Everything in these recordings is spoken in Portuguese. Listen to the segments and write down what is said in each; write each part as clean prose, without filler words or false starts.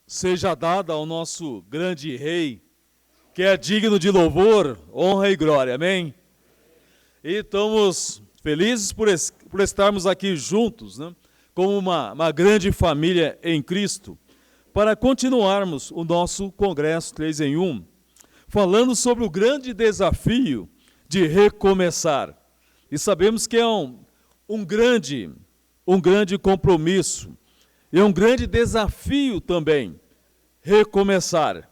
seja dada ao nosso grande Rei, que é digno de louvor, honra e glória. Amém? E estamos felizes por estarmos aqui juntos, né, como uma grande família em Cristo, para continuarmos o nosso Congresso 3 em 1, falando sobre o grande desafio de recomeçar. E sabemos que é um grande compromisso, e é um grande desafio também, recomeçar.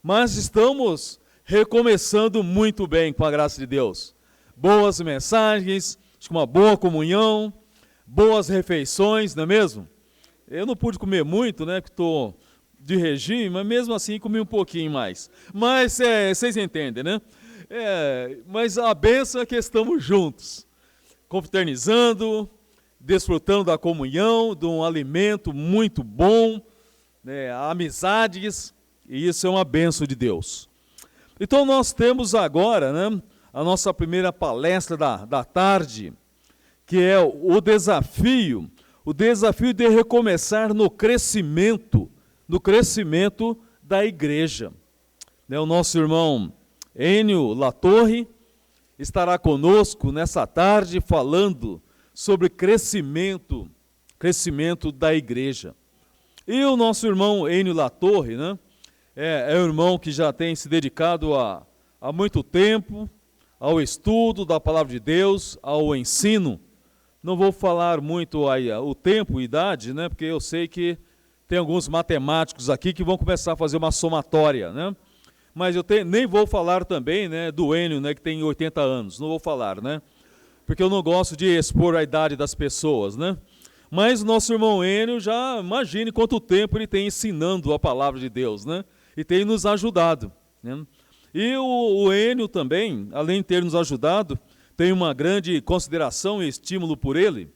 Mas estamos recomeçando muito bem, com a graça de Deus. Boas mensagens, uma boa comunhão, boas refeições, não é mesmo? Eu não pude comer muito, né, porque estou de regime, mas mesmo assim comi um pouquinho mais. Mas vocês entendem, né? Mas a bênção é que estamos juntos, confraternizando, desfrutando da comunhão, de um alimento muito bom, né, amizades, e isso é uma bênção de Deus. Então nós temos agora, né, a nossa primeira palestra da tarde, que é o desafio de recomeçar no crescimento da igreja. O nosso irmão Enio Latorre estará conosco nessa tarde falando sobre crescimento da igreja. E o nosso irmão Enio Latorre, né, é um irmão que já tem se dedicado há muito tempo ao estudo da palavra de Deus, ao ensino. Não vou falar muito aí o tempo e idade, né, porque eu sei que tem alguns matemáticos aqui que vão começar a fazer uma somatória, né? Mas nem vou falar também, né, do Enio, né, que tem 80 anos, não vou falar, né? Porque eu não gosto de expor a idade das pessoas, né? Mas o nosso irmão Enio, já imagine quanto tempo ele tem ensinando a palavra de Deus, né? E tem nos ajudado, né? E o Enio também, além de ter nos ajudado, tem uma grande consideração e estímulo por ele,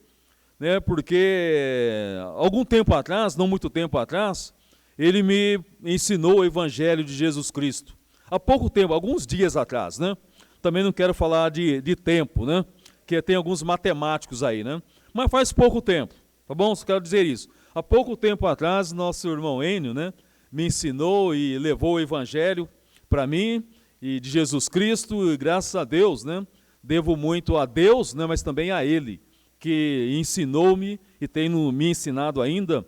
né? Porque algum tempo atrás, não muito tempo atrás, ele me ensinou o Evangelho de Jesus Cristo. Há pouco tempo, alguns dias atrás, né? Também não quero falar de tempo, né? Que tem alguns matemáticos aí, né? Mas faz pouco tempo, tá bom? Só quero dizer isso. Há pouco tempo atrás, nosso irmão Enio, né, me ensinou e levou o Evangelho para mim, e de Jesus Cristo, e graças a Deus, né? Devo muito a Deus, né, mas também a Ele, que ensinou-me e tem me ensinado ainda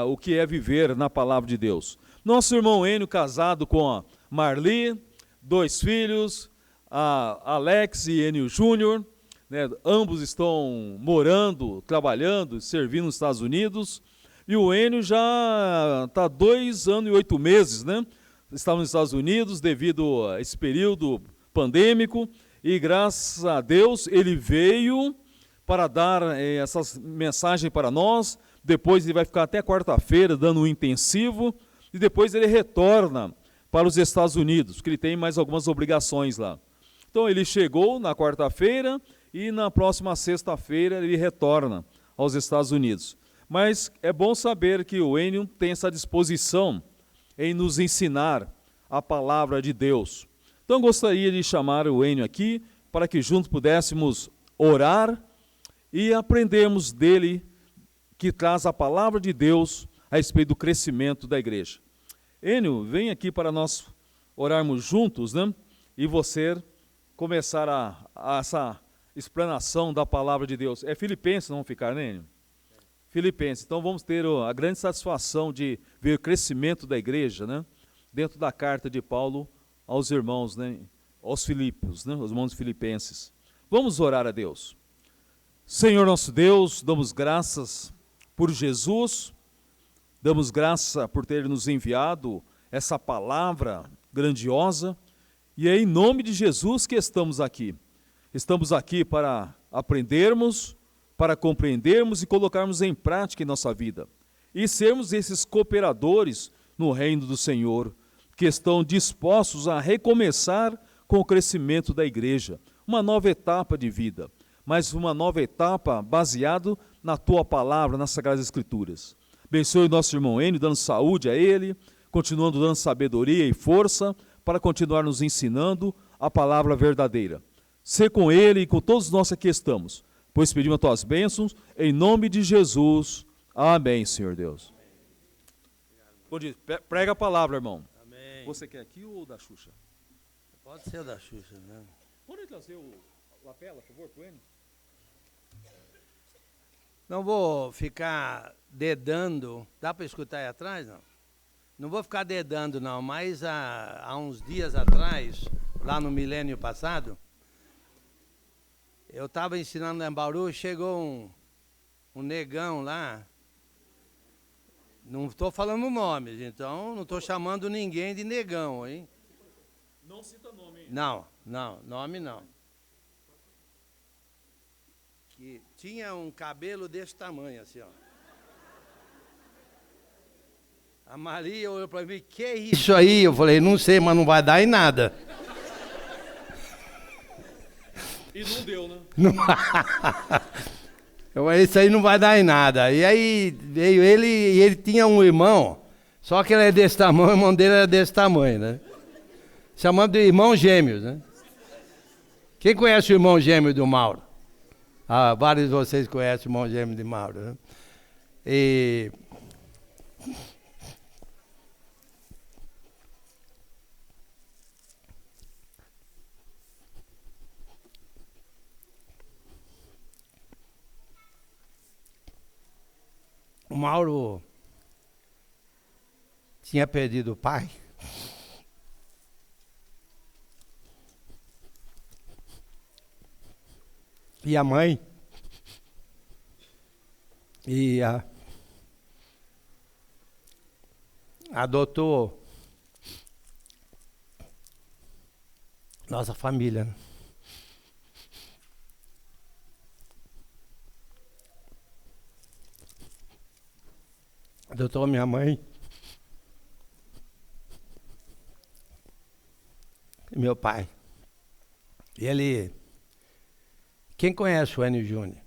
o que é viver na palavra de Deus. Nosso irmão Enio, casado com a Marli, 2 filhos, a Alex e Enio Júnior, né, ambos estão morando, trabalhando, servindo nos Estados Unidos, e o Enio já está 2 anos e 8 meses, né? Estava nos Estados Unidos devido a esse período pandêmico, e graças a Deus ele veio para dar essas mensagens para nós. Depois ele vai ficar até quarta-feira dando um intensivo, e depois ele retorna para os Estados Unidos, porque ele tem mais algumas obrigações lá. Então ele chegou na quarta-feira e na próxima sexta-feira ele retorna aos Estados Unidos. Mas é bom saber que o Enio tem essa disposição em nos ensinar a palavra de Deus. Então gostaria de chamar o Enio aqui para que juntos pudéssemos orar e aprendermos dele, que traz a palavra de Deus a respeito do crescimento da igreja. Enio, vem aqui para nós orarmos juntos, né? E você começar essa explanação da palavra de Deus. É Filipenses, não vamos ficar, né, Enio? Filipenses. Então vamos ter a grande satisfação de ver o crescimento da igreja, né? Dentro da carta de Paulo aos irmãos, né? Aos Filipos, né? Os irmãos filipenses. Vamos orar a Deus. Senhor nosso Deus, damos graças por Jesus, damos graça por ter nos enviado essa palavra grandiosa, e é em nome de Jesus que estamos aqui. Estamos aqui para aprendermos, para compreendermos e colocarmos em prática em nossa vida, e sermos esses cooperadores no reino do Senhor, que estão dispostos a recomeçar com o crescimento da igreja, uma nova etapa de vida, mas uma nova etapa baseada na Tua Palavra, nas Sagradas Escrituras. Abençoe o nosso irmão Enio, dando saúde a ele, continuando dando sabedoria e força para continuar nos ensinando a palavra verdadeira. Sê com ele e com todos nós que aqui estamos, pois pedimos as Tuas bênçãos, em nome de Jesus. Amém, Senhor Deus. Bom dia. Prega a palavra, irmão. Amém. Você quer aqui ou da Xuxa? Pode ser da Xuxa, né? Pode trazer o lapela, por favor, Coelho? Não vou ficar dedando. Dá para escutar aí atrás, não? Não vou ficar dedando, não. Mas há uns dias atrás, lá no milênio passado, eu estava ensinando em Bauru, chegou um negão lá. Não estou falando nomes, então não estou chamando ninguém de negão, hein? Não cita nome, hein? Não, nome não. Que tinha um cabelo desse tamanho, assim, ó. A Maria olhou para mim, que é isso aí? Eu falei, não sei, mas não vai dar em nada. E não deu, né? Isso aí não vai dar em nada. E aí veio ele, e ele tinha um irmão, só que ele é desse tamanho, o irmão dele era desse tamanho, né? Chamando de irmão gêmeos, né? Quem conhece o irmão gêmeo do Mauro? Ah, vários de vocês conhecem o irmão gêmeo de Mauro, né? E o Mauro tinha perdido o pai. E a mãe. E adotou nossa família, né? Adotou minha mãe e meu pai. E ele... Quem conhece o Enio Júnior?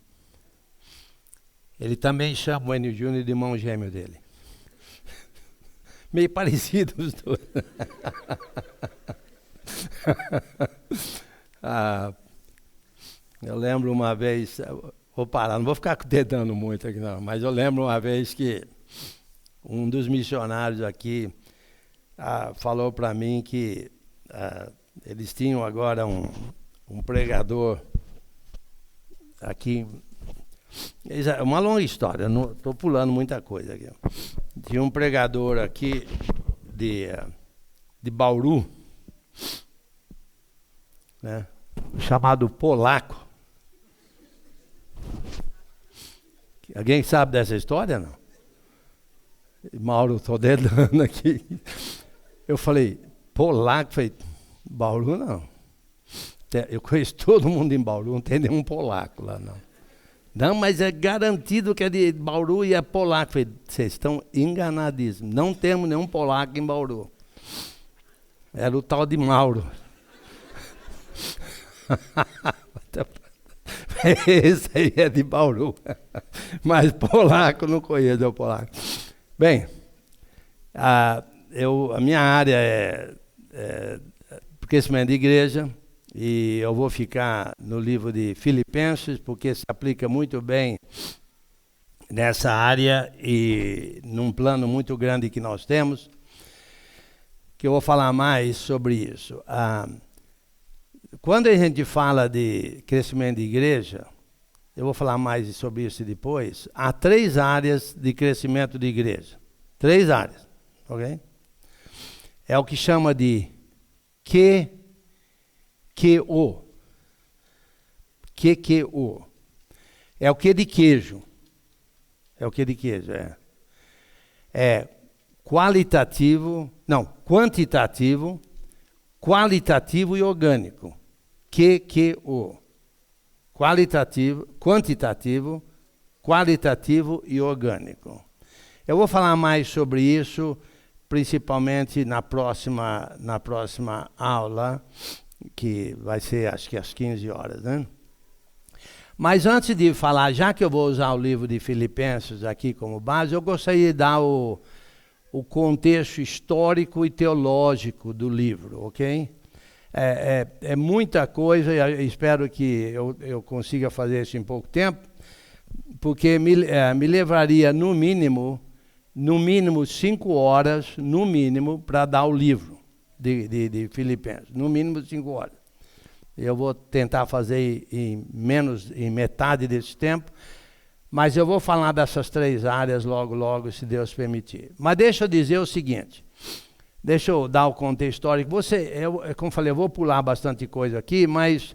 Ele também chama o Enio Júnior de irmão gêmeo dele. Meio parecido os dois. Eu lembro uma vez, vou parar, não vou ficar dedando muito aqui não, mas eu lembro uma vez que um dos missionários aqui falou para mim que eles tinham agora um pregador aqui. É uma longa história, não estou pulando muita coisa aqui. Tinha um pregador aqui de Bauru, né, chamado Polaco. Alguém sabe dessa história, não? Mauro, estou dedando aqui. Eu falei, Polaco? Falei, Bauru não. Eu conheço todo mundo em Bauru, não tem nenhum polaco lá, não. Não, mas é garantido que é de Bauru e é polaco. Falei, vocês estão enganadíssimos. Não temos nenhum polaco em Bauru. Era o tal de Mauro. Esse aí é de Bauru. Mas polaco, não conheço o polaco. Bem, a minha área é crescimento de igreja. E eu vou ficar no livro de Filipenses, porque se aplica muito bem nessa área e num plano muito grande que nós temos, que eu vou falar mais sobre isso. Quando a gente fala de crescimento de igreja, eu vou falar mais sobre isso depois, há 3 áreas de crescimento de igreja. 3 áreas, ok? É o que chama de QQO. É o que de queijo. É o que de queijo, é quantitativo, qualitativo e orgânico. QQO. Quantitativo, qualitativo e orgânico. Eu vou falar mais sobre isso, principalmente na próxima aula, que vai ser acho que às 15 horas, né? Mas antes de falar, já que eu vou usar o livro de Filipenses aqui como base, eu gostaria de dar o contexto histórico e teológico do livro, ok? É muita coisa, e espero que eu consiga fazer isso em pouco tempo, porque me levaria, no mínimo, no mínimo 5 horas, no mínimo, para dar o livro de Filipenses. No mínimo 5 horas. Eu vou tentar fazer em metade desse tempo, mas eu vou falar dessas 3 áreas logo, se Deus permitir. Mas deixa eu dizer o seguinte, deixa eu dar o contexto histórico. Como eu falei, eu vou pular bastante coisa aqui, mas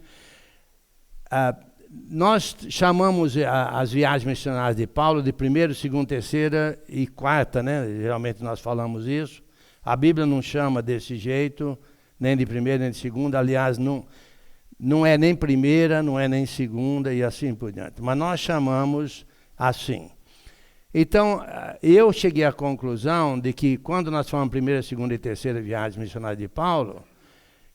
nós chamamos as viagens missionárias de Paulo de 1ª, 2ª, 3ª e 4ª, né? Geralmente nós falamos isso. A Bíblia não chama desse jeito, nem de 1ª, nem de 2ª. Aliás, não é nem 1ª, não é nem 2ª e assim por diante. Mas nós chamamos assim. Então, eu cheguei à conclusão de que quando nós falamos 1ª, 2ª e 3ª viagens missionárias de Paulo,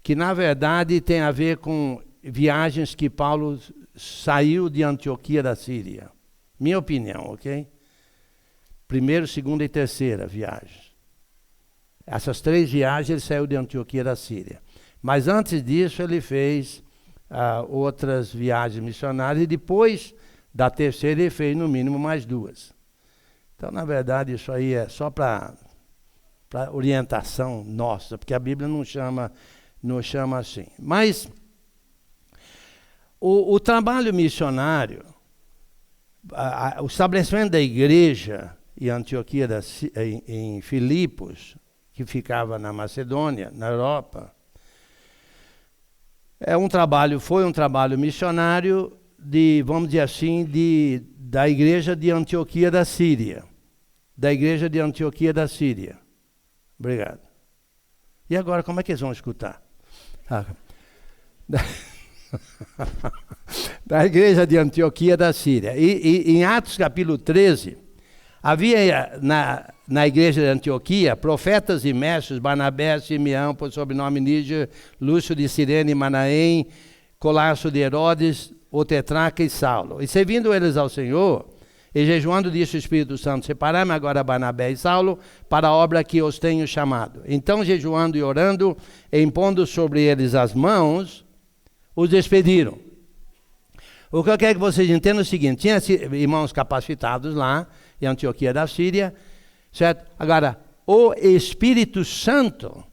que na verdade tem a ver com viagens que Paulo saiu de Antioquia da Síria. Minha opinião, ok? 1ª, 2ª e 3ª viagens. Essas 3 viagens ele saiu de Antioquia da Síria. Mas antes disso ele fez outras viagens missionárias e depois da 3ª ele fez no mínimo mais 2. Então, na verdade, isso aí é só para orientação nossa, porque a Bíblia não chama assim. Mas o trabalho missionário, o estabelecimento da igreja em Antioquia, em Filipos, que ficava na Macedônia, na Europa, foi um trabalho missionário vamos dizer assim, da igreja de Antioquia da Síria. Da igreja de Antioquia da Síria. Obrigado. E agora, como é que eles vão escutar? Da igreja de Antioquia da Síria. E em Atos capítulo 13, havia na igreja de Antioquia profetas e mestres, Barnabé, Simeão, por sobrenome Níger, Lúcio de Cirene, Manaém, Colasso de Herodes, o tetrarca e Saulo. E servindo eles ao Senhor, e jejuando, disse o Espírito Santo: separai-me agora Barnabé e Saulo para a obra que os tenho chamado. Então, jejuando e orando, e impondo sobre eles as mãos, os despediram. O que eu quero que vocês entendam é o seguinte: tinha irmãos capacitados lá em Antioquia da Síria, certo? Agora, o Espírito Santo,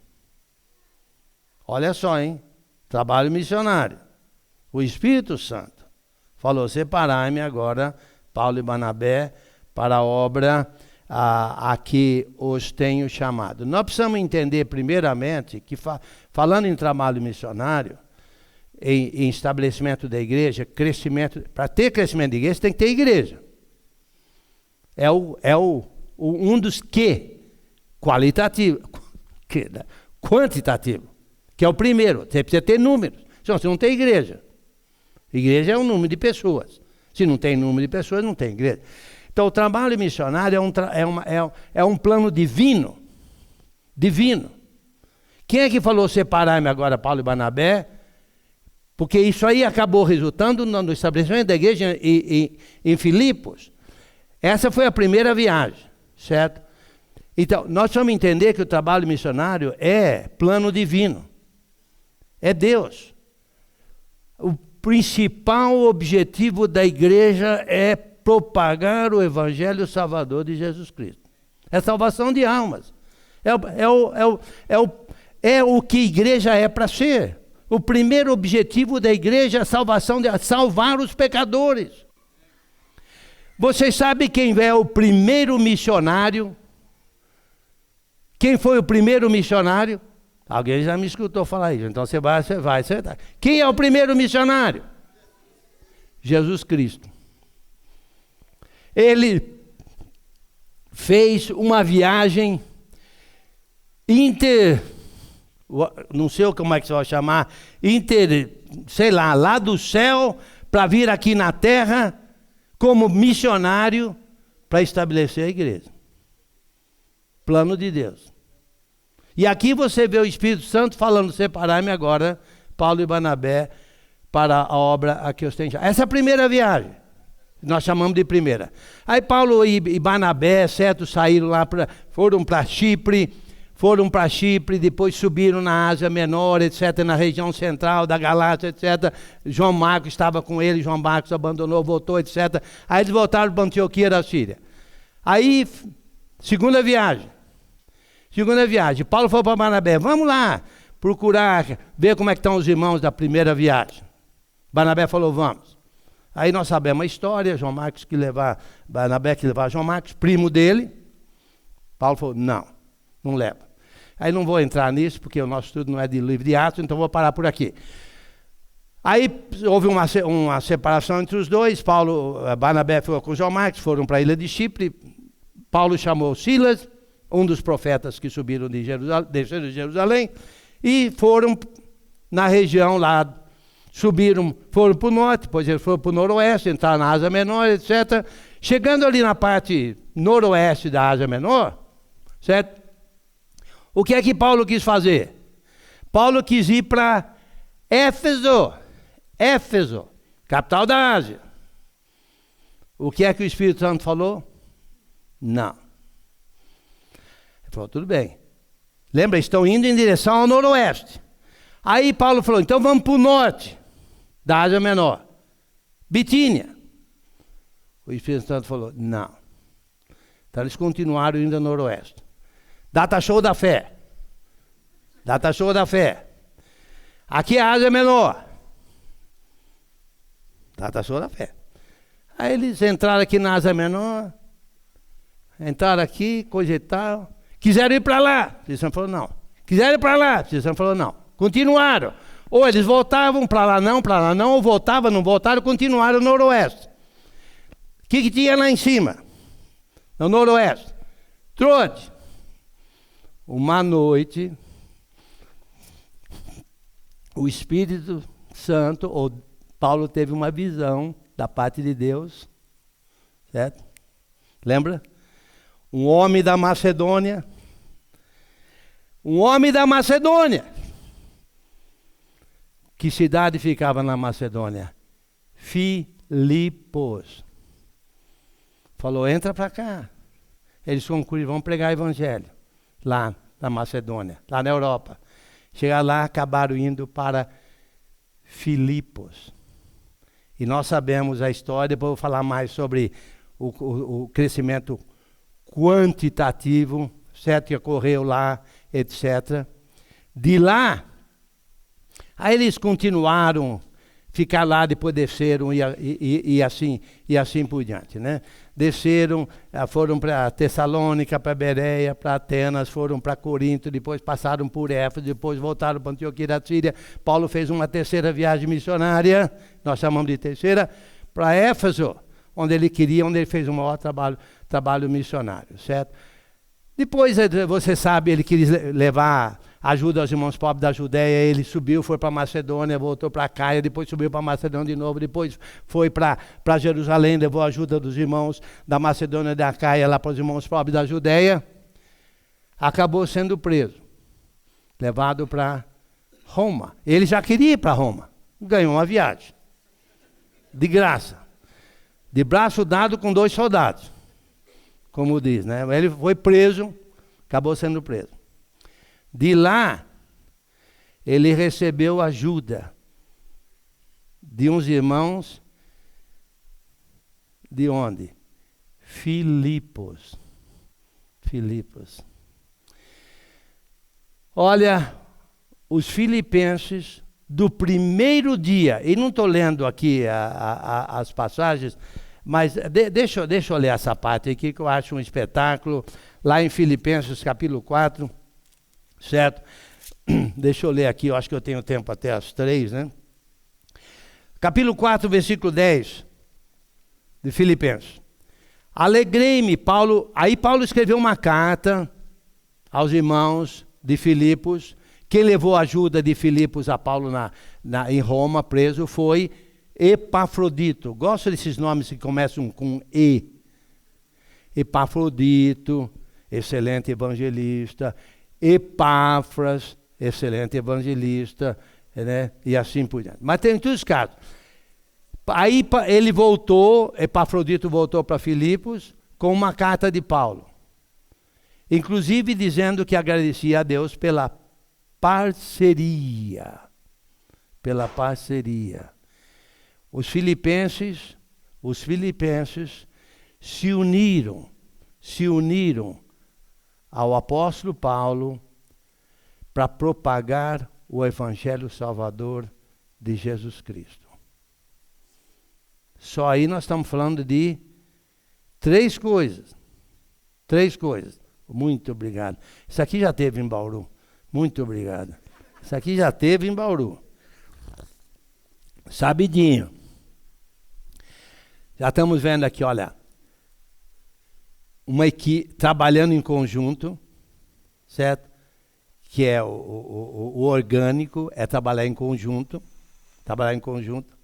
olha só, hein? Trabalho missionário. O Espírito Santo falou: separai-me agora Paulo e Barnabé para a obra a que os tenho chamado. Nós precisamos entender primeiramente que falando em trabalho missionário, em estabelecimento da igreja, crescimento, para ter crescimento da igreja tem que ter igreja. Um dos quantitativo, que é o primeiro. Você precisa ter números, senão você não tem igreja. Igreja é um número de pessoas. Se não tem número de pessoas, não tem igreja. Então, o trabalho missionário é um plano divino. Divino. Quem é que falou separar-me agora, Paulo e Barnabé? Porque isso aí acabou resultando no estabelecimento da igreja em Filipos. Essa foi a primeira viagem, certo? Então, nós vamos entender que o trabalho missionário é plano divino. É Deus. O principal objetivo da igreja é propagar o evangelho salvador de Jesus Cristo. É salvação de almas. É o que a igreja é para ser. O primeiro objetivo da igreja é a salvação, salvar os pecadores. Vocês sabem quem é o primeiro missionário? Quem foi o primeiro missionário? Alguém já me escutou falar isso, então você vai acertar. Quem é o primeiro missionário? Jesus Cristo. Ele fez uma viagem não sei como é que você vai chamar, lá do céu para vir aqui na terra como missionário para estabelecer a igreja. Plano de Deus. E aqui você vê o Espírito Santo falando: separai-me agora, Paulo e Barnabé, para a obra a que eu tenho chamado. Essa é a primeira viagem. Nós chamamos de primeira. Aí Paulo e Barnabé, certo, saíram lá, foram para Chipre, depois subiram na Ásia Menor, etc., na região central da Galácia, etc. João Marcos estava com ele, João Marcos abandonou, voltou, etc. Aí eles voltaram para Antioquia da Síria. Aí Segunda viagem. Paulo falou para Barnabé, vamos lá procurar, ver como é que estão os irmãos da primeira viagem. Barnabé falou, vamos. Aí nós sabemos a história, Barnabé que levar João Marcos, primo dele. Paulo falou, não leva. Aí não vou entrar nisso, porque o nosso estudo não é de livro de Atos, então vou parar por aqui. Aí houve uma separação entre os dois, Barnabé foi com João Marcos, foram para a ilha de Chipre, Paulo chamou Silas, um dos profetas que subiram desceram de Jerusalém, e foram na região lá, foram para o norte, depois eles foram para o noroeste, entraram na Ásia Menor, etc. Chegando ali na parte noroeste da Ásia Menor, certo? O que é que Paulo quis fazer? Paulo quis ir para Éfeso, capital da Ásia. O que é que o Espírito Santo falou? Não. Ele falou, tudo bem. Lembra, estão indo em direção ao noroeste. Aí Paulo falou, então vamos para o norte da Ásia Menor. Bitínia. O Espírito Santo falou, não. Então eles continuaram indo ao noroeste. Data show da fé. Aqui é a Ásia Menor. Data show da fé. Aí eles entraram aqui na Ásia Menor, entraram aqui, coisa e tal. Quiseram ir para lá. O Espírito Santo falou, não. Quiseram ir para lá. O Espírito Santo falou, não. Continuaram. Ou eles voltavam para lá não, ou voltavam, não voltaram, continuaram no noroeste. O que tinha lá em cima? No noroeste. Trode. Uma noite, o Espírito Santo, ou Paulo teve uma visão da parte de Deus, certo? Lembra? Um homem da Macedônia. Que cidade ficava na Macedônia? Filipos. Falou, entra para cá. Eles concluíram, vão pregar o evangelho. Lá na Macedônia, lá na Europa. Chegaram lá, acabaram indo para Filipos. E nós sabemos a história, depois eu vou falar mais sobre o crescimento quantitativo, certo, que ocorreu lá, etc. De lá, aí eles continuaram, ficar lá, depois desceram e assim por diante, né? Desceram, foram para Tessalônica, para Bereia, para Atenas, foram para Corinto, depois passaram por Éfeso, depois voltaram para Antioquia da Síria. Paulo fez uma terceira viagem missionária, nós chamamos de terceira, para Éfeso, onde ele fez um maior trabalho missionário, certo? Depois, você sabe, ele queria levar ajuda aos irmãos pobres da Judéia, ele subiu, foi para Macedônia, voltou para Caia, depois subiu para Macedônia de novo, depois foi para Jerusalém, levou a ajuda dos irmãos da Macedônia e da Caia lá para os irmãos pobres da Judéia, acabou sendo preso, levado para Roma. Ele já queria ir para Roma, ganhou uma viagem, de graça, de braço dado com 2 soldados, como diz, né? Ele foi preso, acabou sendo preso. De lá, ele recebeu ajuda de uns irmãos, de onde? Filipos. Olha, os filipenses do primeiro dia, e não estou lendo aqui as passagens, mas deixa eu ler essa parte aqui que eu acho um espetáculo, lá em Filipenses capítulo 4, certo? Deixa eu ler aqui, eu acho que eu tenho tempo até as 3, né? Capítulo 4, versículo 10, de Filipenses. Alegrei-me, Paulo escreveu uma carta aos irmãos de Filipos. Quem levou a ajuda de Filipos a Paulo em Roma, preso, foi Epafrodito. Gosto desses nomes que começam com E. Epafrodito, excelente evangelista. Epáfras, excelente evangelista, né? E assim por diante. Mas tem todos os casos. Aí ele voltou, Epafrodito voltou para Filipos com uma carta de Paulo. Inclusive dizendo que agradecia a Deus pela parceria. Os filipenses se uniram ao apóstolo Paulo para propagar o Evangelho Salvador de Jesus Cristo. Só aí nós estamos falando de 3 coisas. 3 coisas. Muito obrigado. Isso aqui já teve em Bauru. Muito obrigado. Isso aqui já teve em Bauru. Sabidinho. Já estamos vendo aqui, olha, uma equipe trabalhando em conjunto, certo? Que é o orgânico, é trabalhar em conjunto. Trabalhar em conjunto.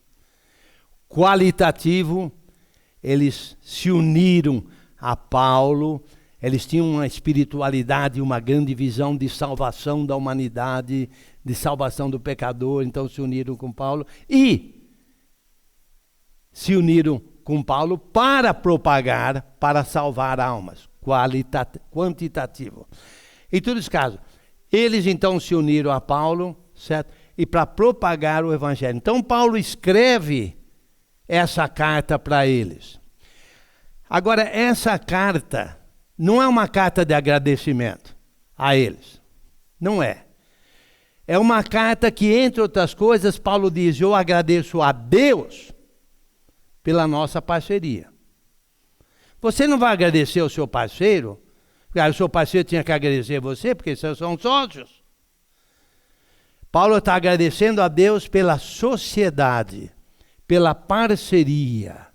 Qualitativo, eles se uniram a Paulo, eles tinham uma espiritualidade, uma grande visão de salvação da humanidade, de salvação do pecador, então se uniram com Paulo e se uniram com Paulo para propagar, para salvar almas, quantitativo. Em todos os casos, eles então se uniram a Paulo, certo? E para propagar o evangelho. Então Paulo escreve essa carta para eles. Agora, essa carta não é uma carta de agradecimento a eles. Não é. É uma carta que, entre outras coisas, Paulo diz: eu agradeço a Deus pela nossa parceria. Você não vai agradecer ao seu parceiro? O seu parceiro tinha que agradecer você, porque vocês são sócios. Paulo está agradecendo a Deus pela sociedade, pela parceria,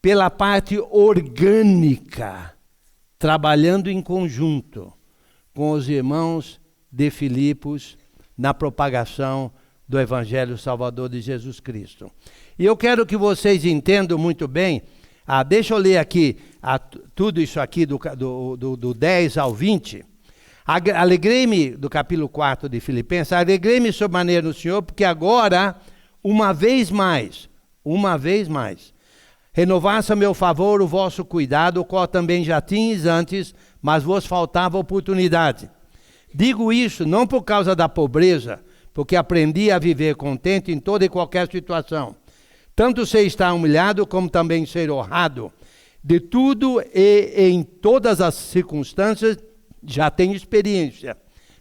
pela parte orgânica, trabalhando em conjunto com os irmãos de Filipos na propagação do Evangelho Salvador de Jesus Cristo. E eu quero que vocês entendam muito bem, deixa eu ler aqui tudo isso aqui do 10 ao 20. Alegrei-me, do capítulo 4 de Filipenses, alegrei-me sobremaneira no Senhor, porque agora, uma vez mais, renovasse a meu favor o vosso cuidado, o qual também já tinhas antes, mas vos faltava oportunidade. Digo isso não por causa da pobreza, porque aprendi a viver contente em toda e qualquer situação. Tanto sei estar humilhado, como também ser honrado. De tudo e em todas as circunstâncias já tenho experiência,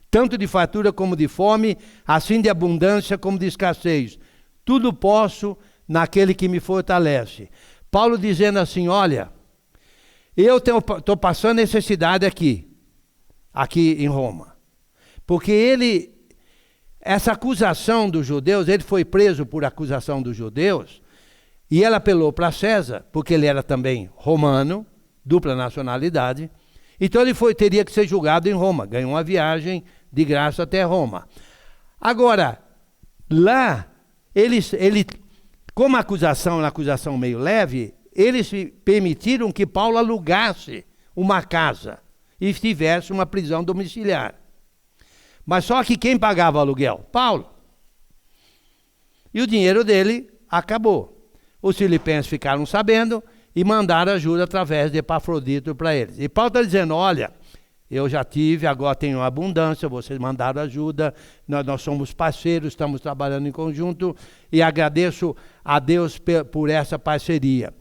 tanto de fartura como de fome, assim de abundância como de escassez. Tudo posso naquele que me fortalece. Paulo dizendo assim: olha, eu estou passando necessidade aqui em Roma. Porque essa acusação dos judeus, ele foi preso por acusação dos judeus, e ele apelou para César, porque ele era também romano, dupla nacionalidade, então ele teria que ser julgado em Roma, ganhou uma viagem de graça até Roma. Agora, lá, como a acusação era uma acusação meio leve, eles permitiram que Paulo alugasse uma casa e tivesse uma prisão domiciliar. Mas só que quem pagava o aluguel? Paulo. E o dinheiro dele acabou. Os filipenses ficaram sabendo e mandaram ajuda através de Epafrodito para eles. E Paulo está dizendo: olha, eu já tive, agora tenho abundância, vocês mandaram ajuda, nós somos parceiros, estamos trabalhando em conjunto e agradeço a Deus por essa parceria.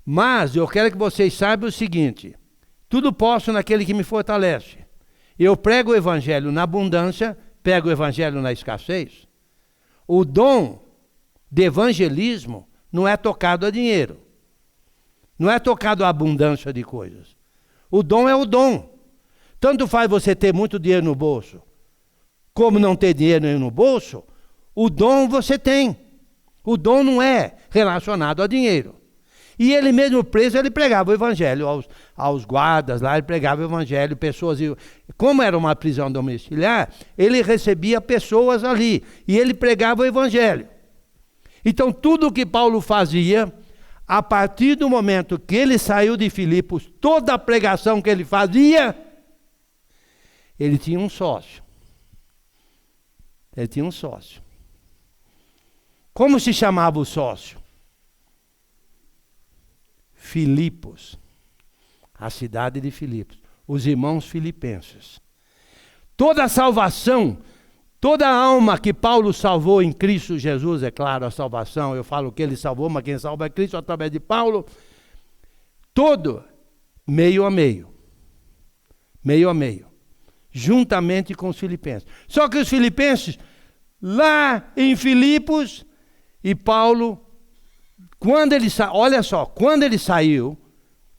Mas eu quero que vocês saibam o seguinte: tudo posso naquele que me fortalece. Eu prego o evangelho na abundância, prego o evangelho na escassez. O dom de evangelismo não é tocado a dinheiro. Não é tocado a abundância de coisas. O dom é o dom. Tanto faz você ter muito dinheiro no bolso, como não ter dinheiro no bolso, o dom você tem. O dom não é relacionado a dinheiro. E ele mesmo preso, ele pregava o evangelho aos guardas lá, ele pregava o evangelho, pessoas... Como era uma prisão domiciliar, ele recebia pessoas ali, e ele pregava o evangelho. Então, tudo o que Paulo fazia, a partir do momento que ele saiu de Filipos, toda a pregação que ele fazia, ele tinha um sócio. Ele tinha um sócio. Como se chamava o sócio? Filipos, a cidade de Filipos, os irmãos filipenses. Toda a salvação, toda a alma que Paulo salvou em Cristo Jesus, é claro, a salvação, eu falo que ele salvou, mas quem salva é Cristo através de Paulo, todo, meio a meio. meio a meio, juntamente com os filipenses. Só que os filipenses, lá em Filipos, e Paulo, olha só, quando ele saiu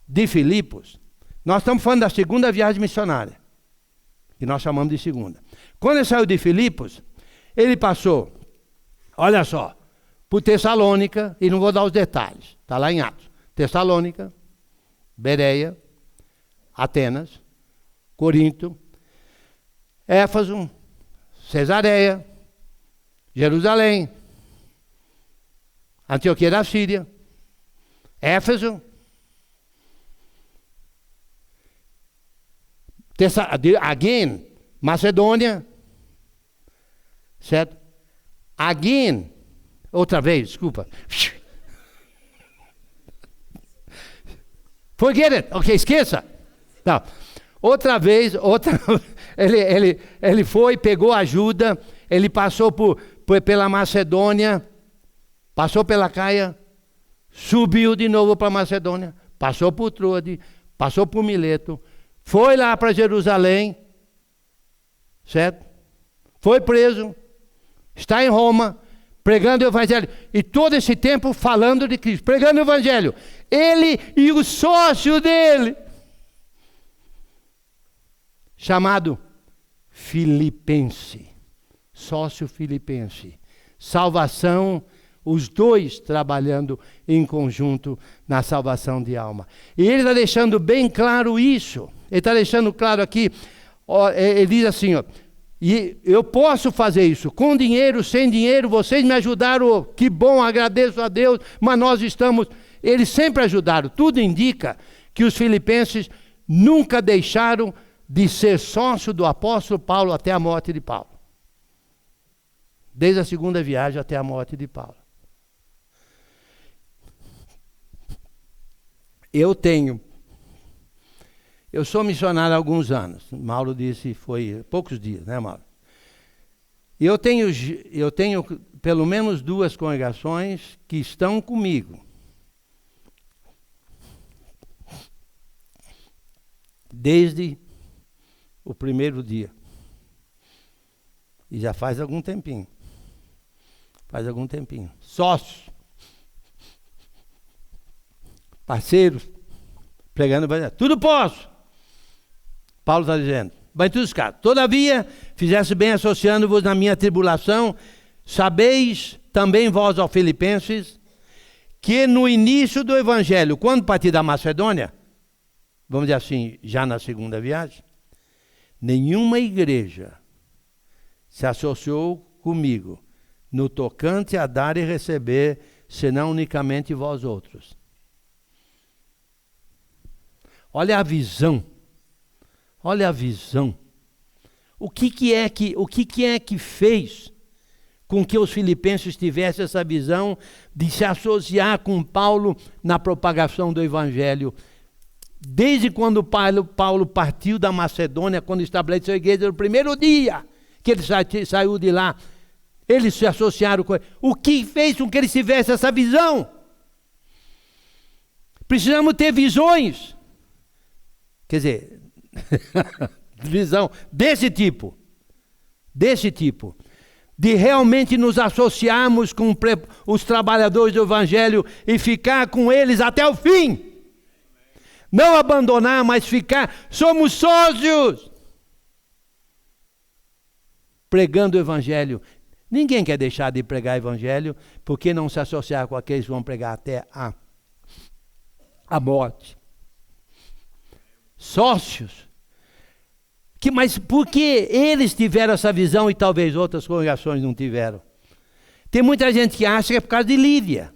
de Filipos, nós estamos falando da segunda viagem missionária, que nós chamamos de segunda. Quando ele saiu de Filipos, ele passou, olha só, por Tessalônica, e não vou dar os detalhes, está lá em Atos. Tessalônica, Bereia, Atenas, Corinto, Éfeso, Cesareia, Jerusalém, Antioquia da Síria, Éfeso, again, Macedônia, certo? Again, outra vez, desculpa. Forget it, ok, esqueça. Não. Outra vez, ele foi, pegou ajuda, ele passou pela Macedônia, passou pela Caia, subiu de novo para a Macedônia, passou por Troade, passou por Mileto, foi lá para Jerusalém, certo? Foi preso, está em Roma, pregando o Evangelho, e todo esse tempo falando de Cristo, pregando o Evangelho. Ele e o sócio dele, chamado Filipense, sócio filipense, salvação, os dois trabalhando em conjunto na salvação de alma. E ele está deixando bem claro isso, ele está deixando claro aqui, ó, ele diz assim, ó, e eu posso fazer isso, com dinheiro, sem dinheiro, vocês me ajudaram, que bom, agradeço a Deus, mas nós estamos, eles sempre ajudaram, tudo indica que os filipenses nunca deixaram de ser sócio do apóstolo Paulo até a morte de Paulo. Desde a segunda viagem até a morte de Paulo. Eu sou missionário há alguns anos. Mauro disse, foi poucos dias, né, Mauro? E eu tenho pelo menos 2 congregações que estão comigo. Desde o primeiro dia. E já faz algum tempinho. Sócios. Parceiros. Pregando, tudo posso. Paulo está dizendo, vai em todos os casos. Todavia, fizesse bem associando-vos na minha tribulação, sabeis também vós, ó Filipenses, que no início do Evangelho, quando parti da Macedônia, vamos dizer assim, já na segunda viagem, nenhuma igreja se associou comigo no tocante a dar e receber, senão unicamente vós outros. Olha a visão. Olha a visão. O que é que fez com que os filipenses tivessem essa visão de se associar com Paulo na propagação do Evangelho? Desde quando Paulo partiu da Macedônia, quando estabeleceu a igreja, no primeiro dia que ele saiu de lá, eles se associaram com ele. O que fez com que eles tivessem essa visão? Precisamos ter visões. Quer dizer, visão desse tipo, de realmente nos associarmos com os trabalhadores do Evangelho e ficar com eles até o fim. Não abandonar, mas ficar, somos sócios, pregando o Evangelho. Ninguém quer deixar de pregar o Evangelho, porque não se associar com aqueles que vão pregar até a morte. Sócios. Mas por que eles tiveram essa visão e talvez outras congregações não tiveram? Tem muita gente que acha que é por causa de Lídia.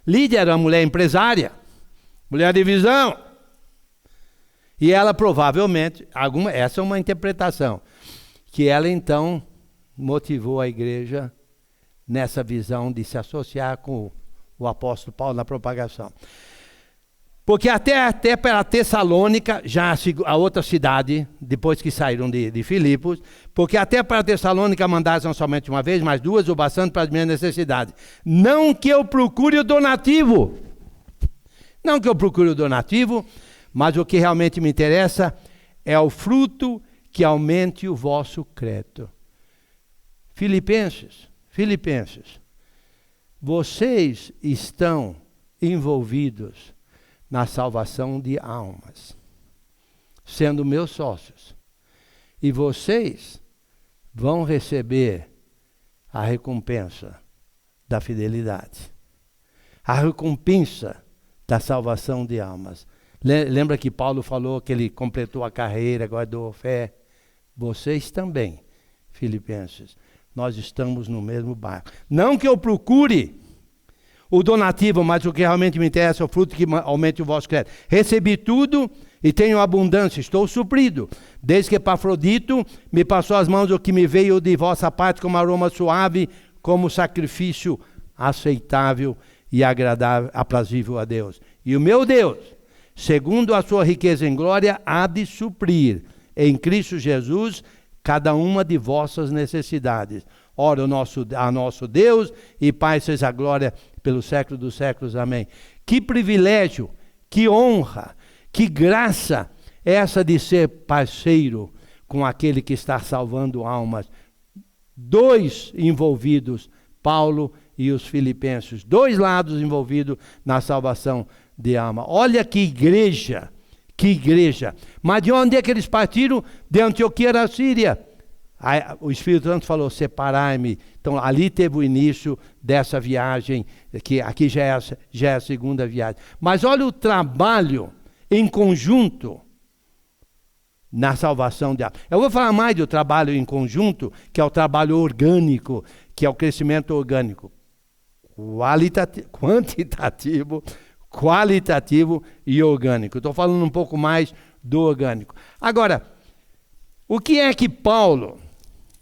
Lídia era uma mulher empresária, mulher de visão. E ela provavelmente, essa é uma interpretação, que ela então motivou a igreja nessa visão de se associar com o apóstolo Paulo na propagação. Porque até para Tessalônica, já a outra cidade, depois que saíram de Filipos, porque até para Tessalônica mandaram não somente uma vez, mas 2, o bastante para as minhas necessidades. Não que eu procure o donativo. Não que eu procure o donativo, mas o que realmente me interessa é o fruto que aumente o vosso crédito. Filipenses, vocês estão envolvidos na salvação de almas, sendo meus sócios. E vocês vão receber a recompensa da fidelidade, a recompensa da salvação de almas. Lembra que Paulo falou que ele completou a carreira, guardou fé? Vocês também, Filipenses, nós estamos no mesmo barco. Não que eu procure o donativo, mas o que realmente me interessa é o fruto que aumente o vosso crédito. Recebi tudo e tenho abundância, estou suprido. Desde que Epafrodito me passou as mãos o que me veio de vossa parte como aroma suave, como sacrifício aceitável e agradável, aprazível a Deus. E o meu Deus, segundo a sua riqueza em glória, há de suprir em Cristo Jesus cada uma de vossas necessidades. Ora, a nosso Deus e Pai seja a glória pelos séculos dos séculos. Amém. Que privilégio, que honra, que graça essa de ser parceiro com aquele que está salvando almas. Dois envolvidos, Paulo e os filipenses. Dois lados envolvidos na salvação de alma. Olha que igreja, que igreja. Mas de onde é que eles partiram? De Antioquia da Síria. Aí, o Espírito Santo falou, separai-me. Então ali teve o início dessa viagem, que aqui já é a segunda viagem. Mas olha o trabalho em conjunto na salvação de alma. Eu vou falar mais do trabalho em conjunto, que é o trabalho orgânico, que é o crescimento orgânico. Quantitativo, qualitativo e orgânico. Estou falando um pouco mais do orgânico. Agora, o que é que Paulo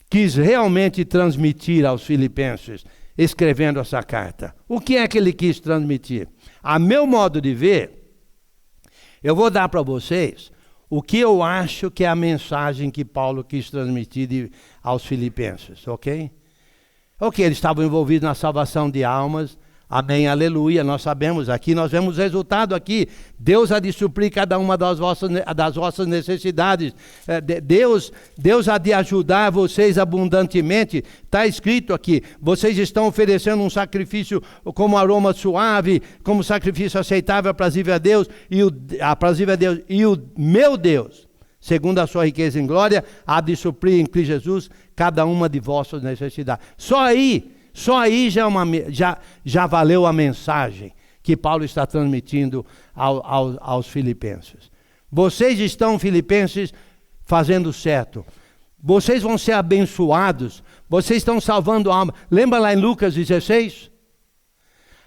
quis realmente transmitir aos filipenses, escrevendo essa carta? O que é que ele quis transmitir? A meu modo de ver, eu vou dar para vocês o que eu acho que é a mensagem que Paulo quis transmitir aos filipenses, ok? Ok, eles estavam envolvidos na salvação de almas, amém, aleluia, nós sabemos aqui, nós vemos o resultado aqui, Deus há de suprir cada uma das vossas necessidades, Deus há de ajudar vocês abundantemente, está escrito aqui, vocês estão oferecendo um sacrifício como aroma suave, como sacrifício aceitável, aprazível a Deus, e o meu Deus, segundo a sua riqueza em glória, há de suprir em Cristo Jesus cada uma de vossas necessidades. Só aí já valeu a mensagem que Paulo está transmitindo aos filipenses. Vocês estão, filipenses, fazendo certo. Vocês vão ser abençoados. Vocês estão salvando a alma. Lembra lá em Lucas 16?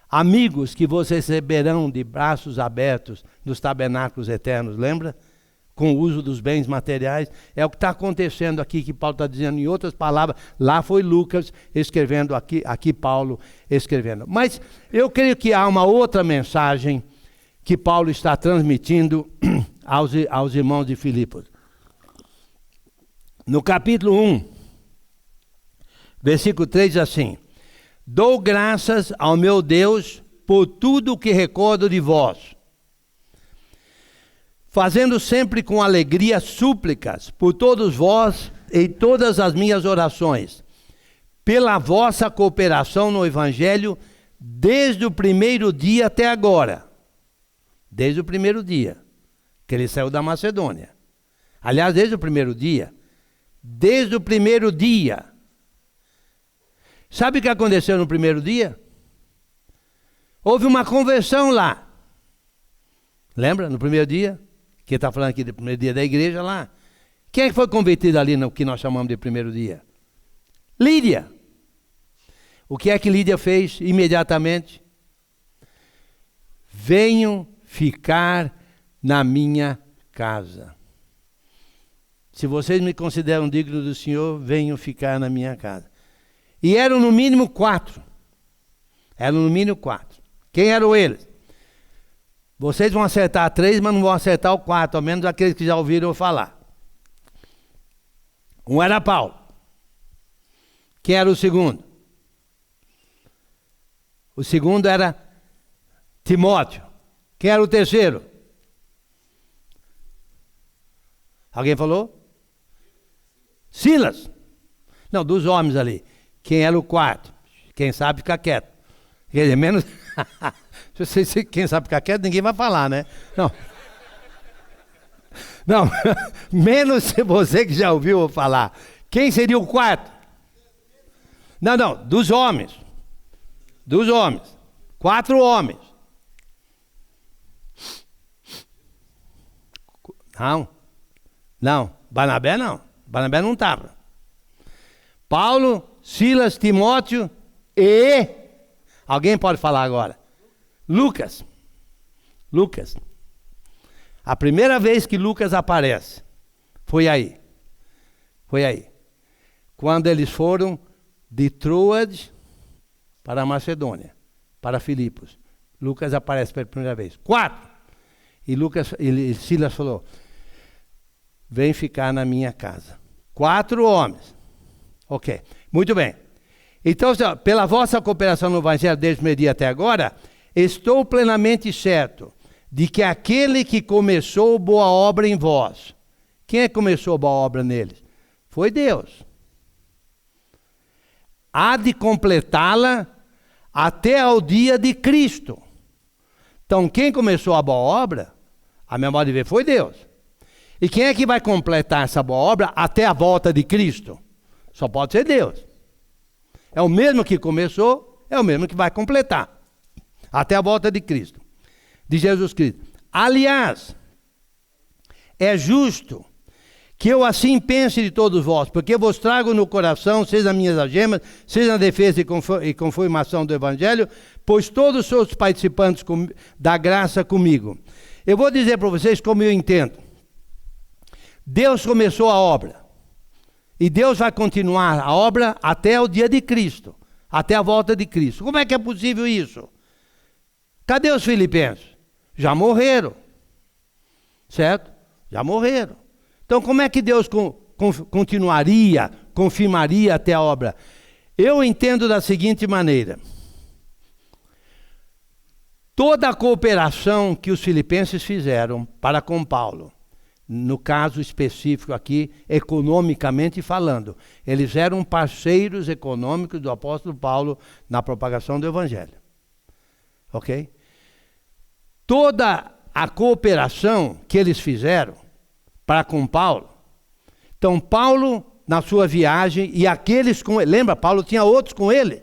Amigos que vocês receberão de braços abertos nos tabernáculos eternos. Lembra? Com o uso dos bens materiais, é o que está acontecendo aqui, que Paulo está dizendo em outras palavras, lá foi Lucas escrevendo, aqui Paulo escrevendo. Mas eu creio que há uma outra mensagem que Paulo está transmitindo aos irmãos de Filipos. No capítulo 1, versículo 3 diz assim, dou graças ao meu Deus por tudo o que recordo de vós, fazendo sempre com alegria súplicas por todos vós em todas as minhas orações, pela vossa cooperação no Evangelho, desde o primeiro dia até agora. Desde o primeiro dia que ele saiu da Macedônia. Aliás, desde o primeiro dia. Desde o primeiro dia. Sabe o que aconteceu no primeiro dia? Houve uma conversão lá. Lembra, no primeiro dia? Que está falando aqui do primeiro dia da igreja lá. Quem é que foi convertido ali no que nós chamamos de primeiro dia? Lídia. O que é que Lídia fez imediatamente? Venham ficar na minha casa. Se vocês me consideram digno do Senhor, venham ficar na minha casa. E eram no mínimo 4. Eram no mínimo 4. Quem eram eles? Vocês vão acertar 3, mas não vão acertar o 4, ao menos aqueles que já ouviram falar. Um era Paulo. Quem era o segundo? O segundo era Timóteo. Quem era o terceiro? Alguém falou? Silas. Não, dos homens ali. Quem era o quarto? Quem sabe ficar quieto. Quer dizer, menos... Quem sabe ficar quieto, ninguém vai falar, né? Não. Não, menos você que já ouviu falar. Quem seria o quarto? Não, dos homens. Dos homens. 4 homens. Não. Barnabé não. Barnabé não estava. Paulo, Silas, Timóteo e... Alguém pode falar agora? Lucas. A primeira vez que Lucas aparece foi aí. Quando eles foram de Troade para a Macedônia, para Filipos. Lucas aparece pela primeira vez. 4. E Silas falou: vem ficar na minha casa. 4 homens. Ok, muito bem. Então, pela vossa cooperação no Evangelho desde o primeiro dia até agora, estou plenamente certo de que aquele que começou boa obra em vós, quem é que começou boa obra neles? Foi Deus. Há de completá-la até ao dia de Cristo. Então, quem começou a boa obra, a meu modo de ver, foi Deus. E quem é que vai completar essa boa obra até a volta de Cristo? Só pode ser Deus. É o mesmo que começou, é o mesmo que vai completar. Até a volta de Cristo. De Jesus Cristo. Aliás, é justo que eu assim pense de todos vós, porque vos trago no coração, seja as minhas algemas, seja na defesa e confirmação do Evangelho, pois todos sois participantes da graça comigo. Eu vou dizer para vocês como eu entendo. Deus começou a obra. E Deus vai continuar a obra até o dia de Cristo. Até a volta de Cristo. Como é que é possível isso? Cadê os filipenses? Já morreram. Certo? Já morreram. Então como é que Deus continuaria, confirmaria até a obra? Eu entendo da seguinte maneira. Toda a cooperação que os filipenses fizeram para com Paulo, no caso específico aqui, economicamente falando, eles eram parceiros econômicos do apóstolo Paulo na propagação do Evangelho. Ok? Toda a cooperação que eles fizeram para com Paulo. Então, Paulo, na sua viagem, e aqueles com ele, lembra, Paulo tinha outros com ele.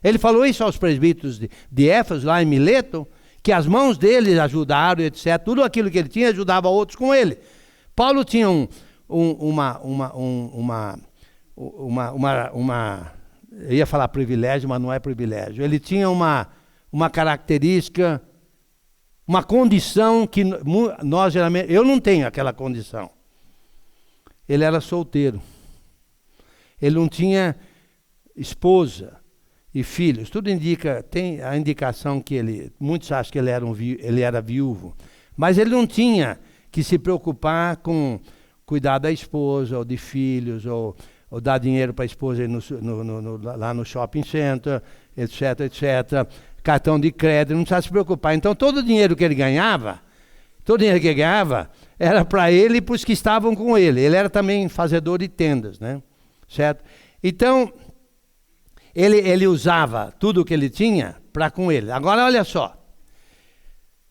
Ele falou isso aos presbíteros de Éfeso, lá em Mileto, que as mãos dele ajudaram, etc. Tudo aquilo que ele tinha ajudava outros com ele. Paulo tinha eu ia falar privilégio, mas não é privilégio. Ele tinha uma característica, uma condição que nós geralmente... Eu não tenho aquela condição. Ele era solteiro. Ele não tinha esposa e filhos. Tudo indica, tem a indicação que muitos acham que ele era viúvo. Mas ele não tinha que se preocupar com cuidar da esposa, ou de filhos, ou dar dinheiro para a esposa lá no shopping center, etc, etc. Cartão de crédito, não precisava se preocupar. Então todo o dinheiro que ele ganhava, era para ele e para os que estavam com ele. Ele era também fazedor de tendas, né? Certo? Então, ele usava tudo o que ele tinha para com ele. Agora, olha só.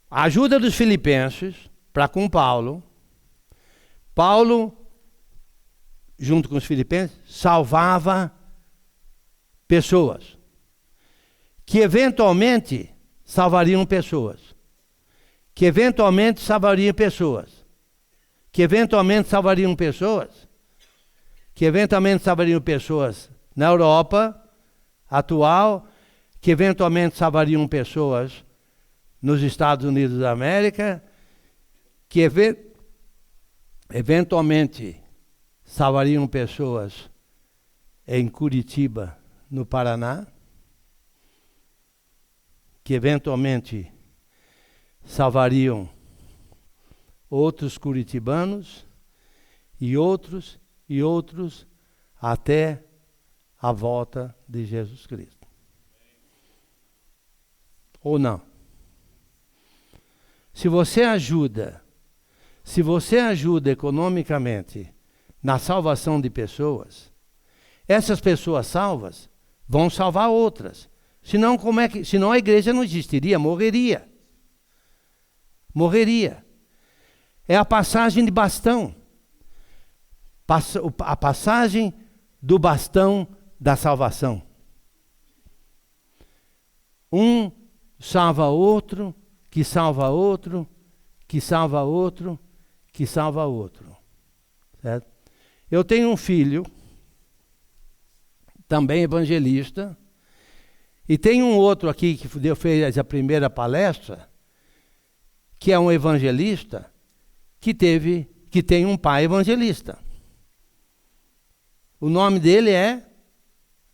A ajuda dos filipenses para com Paulo. Paulo, junto com os filipenses, salvava pessoas. Que eventualmente salvariam pessoas. Que eventualmente salvariam pessoas. Que eventualmente salvariam pessoas. Que eventualmente salvariam pessoas na Europa atual, que eventualmente salvariam pessoas nos Estados Unidos da América, que eventualmente salvariam pessoas em Curitiba, no Paraná, que eventualmente salvariam outros curitibanos e outros até a volta de Jesus Cristo. Ou não? Se você ajuda Se você ajuda economicamente na salvação de pessoas, essas pessoas salvas vão salvar outras. Senão, senão a igreja não existiria, morreria. Morreria. É a passagem de bastão. A passagem do bastão da salvação. Um salva outro, que salva outro, que salva outro, que salva outro. Certo? Eu tenho um filho, também evangelista, e tem um outro aqui que fez a primeira palestra, que é um evangelista, que tem um pai evangelista. O nome dele é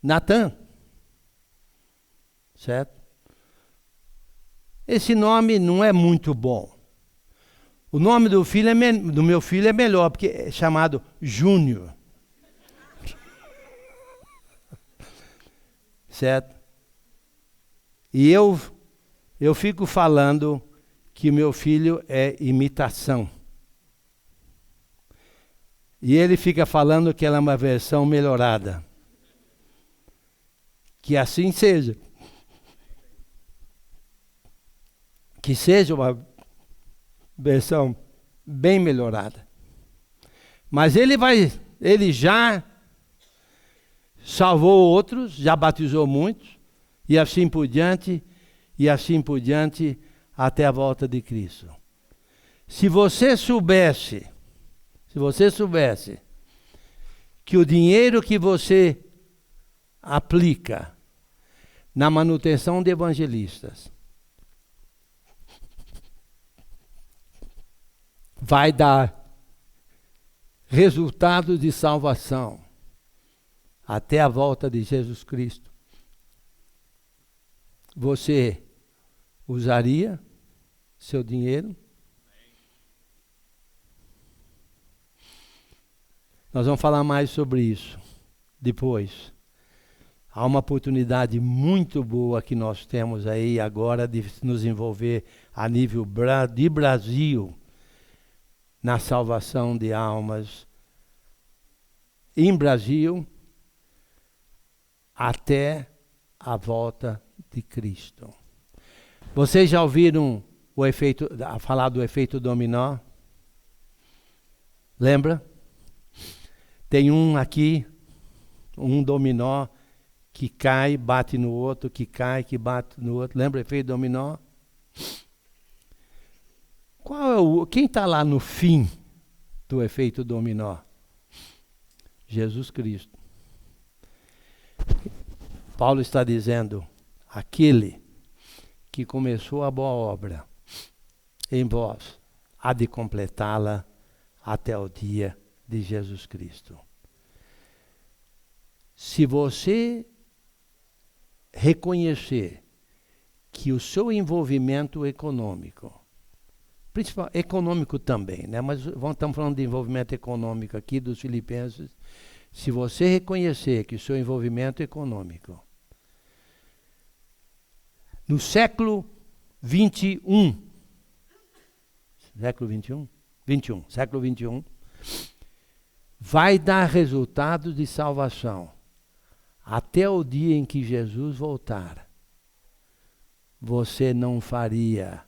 Natan. Certo? Esse nome não é muito bom. O nome do meu filho é melhor, porque é chamado Júnior. Certo? E eu fico falando que meu filho é imitação. E ele fica falando que ela é uma versão melhorada. Que assim seja. Que seja uma versão bem melhorada. Mas ele já salvou outros, já batizou muitos, e assim por diante, até a volta de Cristo. Se você soubesse que o dinheiro que você aplica na manutenção de evangelistas vai dar resultados de salvação até a volta de Jesus Cristo, você usaria seu dinheiro? Nós vamos falar mais sobre isso depois. Há uma oportunidade muito boa que nós temos aí agora de nos envolver a nível de Brasil na salvação de almas em Brasil até a volta de Cristo. Vocês já ouviram falar do efeito dominó? Lembra? Tem um dominó que cai, bate no outro, que cai, que bate no outro. Lembra o efeito dominó? Quem está lá no fim do efeito dominó? Jesus Cristo. Paulo está dizendo, aquele que começou a boa obra em vós, há de completá-la até o dia de Jesus Cristo. Se você reconhecer que o seu envolvimento econômico, principal, econômico também, né? Mas estamos falando de envolvimento econômico aqui dos filipenses. Se você reconhecer que o seu envolvimento econômico no século 21, vai dar resultados de salvação até o dia em que Jesus voltar, você não faria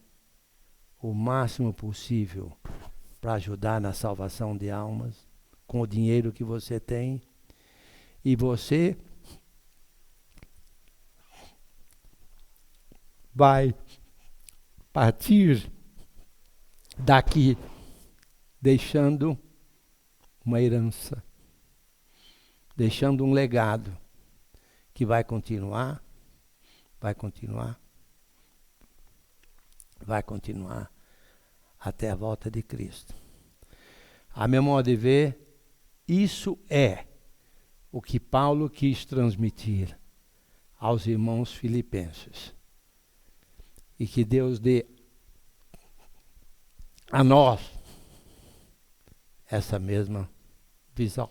o máximo possível para ajudar na salvação de almas com o dinheiro que você tem? E você vai partir daqui deixando uma herança, deixando um legado que vai continuar até a volta de Cristo. A meu modo de ver, isso é o que Paulo quis transmitir aos irmãos filipenses. E que Deus dê a nós essa mesma visão.